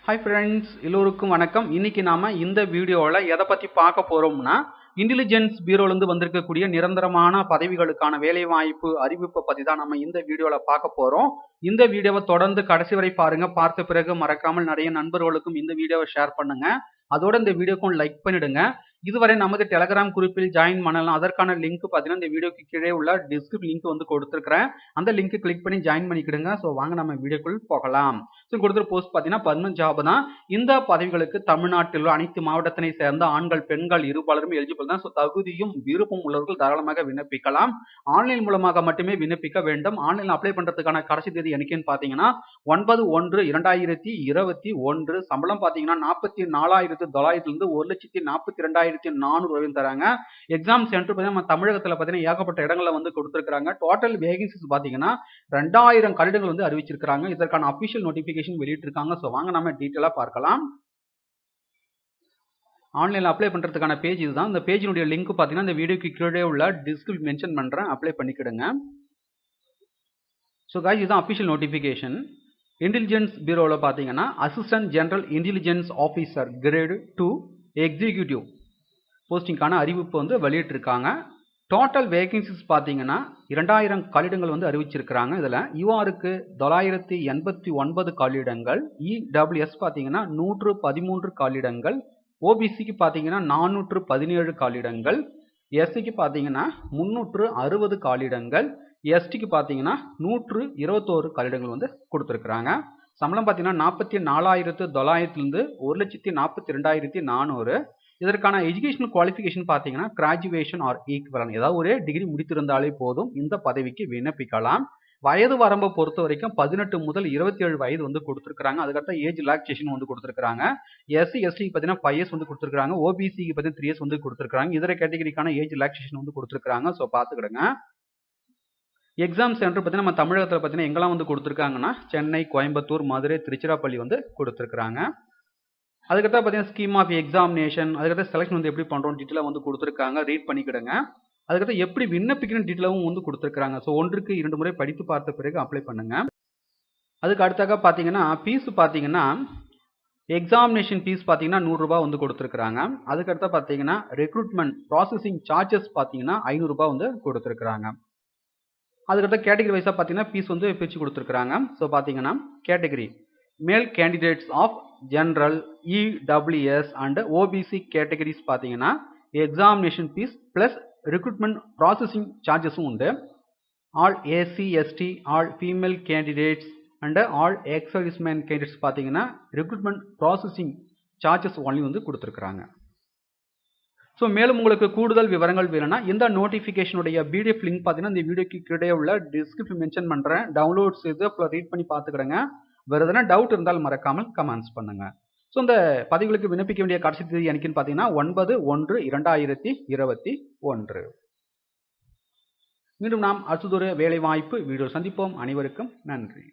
Hi friends, எல்லோருக்கும் வணக்கம். இன்னைக்கு நாம இந்த வீடியோல எதை பத்தி பார்க்க போறோம்னா இன்டெலிஜென்ஸ் பியூரோல இருந்து வந்திருக்கக்கூடிய நிரந்தரமான பதவிகளுக்கான வேலைவாய்ப்பு அறிவிப்பை பத்தி தான் நம்ம இந்த வீடியோல பார்க்க போறோம். இந்த வீடியோவை தொடர்ந்து கடைசி வரை பாருங்க. பார்த்த பிறகு மறக்காமல் நிறைய நண்பர்களுக்கும் இந்த வீடியோவை ஷேர் பண்ணுங்க. அதோட இந்த வீடியோக்கும் லைக் பண்ணிடுங்க. இதுவரை நமது டெலகிராம் குரூப்பில் ஜாயின் பண்ணலாம். அதற்கான லிங்க் பார்த்தீங்கன்னா இந்த வீடியோக்கு கீழே உள்ள டிஸ்கிரிப்ஷன் லிங்க் வந்து கொடுத்துருக்கிறேன். அந்த லிங்க் கிளிக் பண்ணி ஜாயின் பண்ணிக்கிடுங்க. ஸோ வாங்க நம்ம வீடியோக்குள் போகலாம். ஸோ கொடுத்துரு போஸ்ட் பார்த்தீங்கன்னா பர்மனன்ட் ஜாப் தான். இந்த பதவிகளுக்கு தமிழ்நாட்டில் உள்ள அனைத்து மாவட்டத்தினை சேர்ந்த ஆண்கள் பெண்கள் இருபாலரும் எலிஜிபிள் தான். ஸோ தகுதியும் விருப்பம் உள்ளவர்கள் தாராளமாக விண்ணப்பிக்கலாம். ஆன்லைன் மூலமாக மட்டுமே விண்ணப்பிக்க வேண்டும். ஆன்லைன் அப்ளை பண்றதுக்கான கடைசி தேதி என்னைக்குன்னு பார்த்தீங்கன்னா 9/1/2021. சம்பளம் பார்த்தீங்கன்னா 44,900 இருந்து 1,42,400 வரையும் தராங்க. எக்ஸாம் சென்டர் பார்த்தீங்கன்னா நம்ம தமிழகத்தில் பார்த்தீங்கன்னா ஏகப்பட்ட இடங்கள்ல வந்து கொடுத்துருக்காங்க. டோட்டல் வேகன்சிஸ் பார்த்தீங்கன்னா 2000 கடிதங்கள் வந்து அறிவிச்சிருக்காங்க. இதற்கான அபிஷியல் நோட்டிபிகேஷன் வெளியிட்டிருக்காங்க. ஸோ வாங்க நம்ம டீட்டெயிலா பார்க்கலாம். ஆன்லைனில் அப்ளை பண்ணுறதுக்கான பேஜ் இதுதான். இந்த பேஜினுடைய லிங்க் பார்த்தீங்கன்னா இந்த வீடியோக்கு கீழே உள்ள டிஸ்கிரிப்ஷன் மென்ஷன் பண்ணுறேன். அப்ளை பண்ணிக்கிடுங்க. ஸோ காய்ஸ் இதுதான் அபிஷியல் நோட்டிஃபிகேஷன். இன்டெலிஜென்ஸ் பியூரோவில் பார்த்தீங்கன்னா assistant general intelligence officer grade 2 executive போஸ்டிங்கான அறிவிப்பு வந்து வெளியிட்டிருக்காங்க. டோட்டல் வேகன்சிஸ் பார்த்தீங்கன்னா 2000 காலிடங்கள் வந்து அறிவிச்சிருக்கிறாங்க. இதில் யூஆருக்கு 989 காலிடங்கள், இடபிள்யூஎஸ் பார்த்தீங்கன்னா 113 காலிடங்கள், ஓபிசிக்கு பார்த்தீங்கன்னா 417 காலிடங்கள், எஸ்சிக்கு பார்த்தீங்கன்னா 360 காலிடங்கள், எஸ்டிக்கு பார்த்தீங்கன்னா 121 காலிடங்கள் வந்து கொடுத்துருக்குறாங்க. சம்பளம் பார்த்தீங்கன்னா 44,900 இருந்து 1,42,400. இதற்கான எஜுகேஷனல் குவாலிஃபிகேஷன் பார்த்தீங்கன்னா கிராஜுவேஷன் ஆர் ஈக்குவலன்ட், ஏதாவது ஒரு டிகிரி முடித்திருந்தாலே போதும் இந்த பதவிக்கு விண்ணப்பிக்கலாம். வயது வரம்பை பொறுத்த வரைக்கும் 18 முதல் 27 வயது வந்து கொடுத்துருக்காங்க. அதுக்கடுத்த ஏஜ் ரிலாக்சேஷன் வந்து கொடுத்துருக்காங்க. எஸ்சி எஸ்டிக்கு பார்த்தீங்கன்னா 5 இயர்ஸ் வந்து கொடுத்துருக்காங்க. ஓபிசிக்கு பார்த்தீங்கன்னா 3 இயர்ஸ் வந்து கொடுத்துருக்காங்க. இதர கேட்டகரிக்கான ஏஜ் ரிலாக்சேஷன் வந்து கொடுத்துருக்காங்க. ஸோ பார்த்துக்கிடுங்க. எக்ஸாம் சென்டர் பார்த்தீங்கன்னா நம்ம தமிழகத்தில் பார்த்தீங்கன்னா எங்கெல்லாம் வந்து கொடுத்துருக்காங்கன்னா சென்னை, கோயம்புத்தூர், மதுரை, திருச்சிராப்பள்ளி வந்து கொடுத்துருக்காங்க. அதுக்கடுத்து பார்த்தீங்கன்னா ஸ்கீம் ஆஃப் எக்ஸாமினேஷன், அதுக்கடுத்து செலக்ஷன் வந்து எப்படி பண்ணுறோம் டீட்டெயிலாக வந்து கொடுத்துருக்காங்க. ரீட் பண்ணிக்கிடுங்க. அதுக்கடுத்து எப்படி விண்ணப்பிக்கணும் டீட்டெயிலாகவும் வந்து கொடுத்துருக்காங்க. ஸோ 1க்கு 2 முறை படித்து பார்த்த பிறகு அப்ளை பண்ணுங்க. அதுக்கு அடுத்தாக பார்த்தீங்கன்னா ஃபீஸ் பார்த்தீங்கன்னா எக்ஸாமினேஷன் ஃபீஸ் பார்த்தீங்கன்னா 100 ரூபாய் வந்து கொடுத்துருக்காங்க. அதுக்கடுத்து பார்த்தீங்கன்னா ரெக்ரூட்மெண்ட் ப்ராசஸிங் சார்ஜஸ் பார்த்தீங்கன்னா 500 ரூபாய் வந்து கொடுத்துருக்காங்க. அதுக்கடுத்து கேட்டகரி வைஸாக பார்த்தீங்கன்னா ஃபீஸ் வந்து பிரித்து கொடுத்துருக்காங்க. ஸோ பார்த்தீங்கன்னா category male candidates of general, EWS and OBC categories பார்த்தீங்கன்னா examination fee plus recruitment processing சார்ஜஸும் உண்டு. All SC ST, all female candidates and all ex servicemen candidates பார்த்தீங்கன்னா ரெக்ரூட்மெண்ட் ப்ராசஸிங் சார்ஜஸ் ஒன்லி வந்து கொடுத்துருக்காங்க. ஸோ மேலும் உங்களுக்கு கூடுதல் விவரங்கள் வேணும்னா இந்த நோட்டிஃபிகேஷனுடைய பிடிஎஃப் லிங்க் பார்த்தீங்கன்னா இந்த வீடியோக்கு கீழே உள்ள டிஸ்கிரிப்ஷன் மென்ஷன் பண்ணுறேன். டவுன்லோட் செய்து அப்புறம் ரீட் பண்ணி பார்த்துக்கிடுங்க. வேறு எதனா டவுட் இருந்தால் மறக்காமல் கமெண்ட்ஸ் பண்ணுங்க. ஸோ இந்த பதிவுகளுக்கு விண்ணப்பிக்க வேண்டிய கடைசி தேதி எனக்குன்னு பார்த்தீங்கன்னா 9/1/2021. மீண்டும் நாம் அடுத்ததொரு வேலைவாய்ப்பு வீடியோ சந்திப்போம். அனைவருக்கும் நன்றி.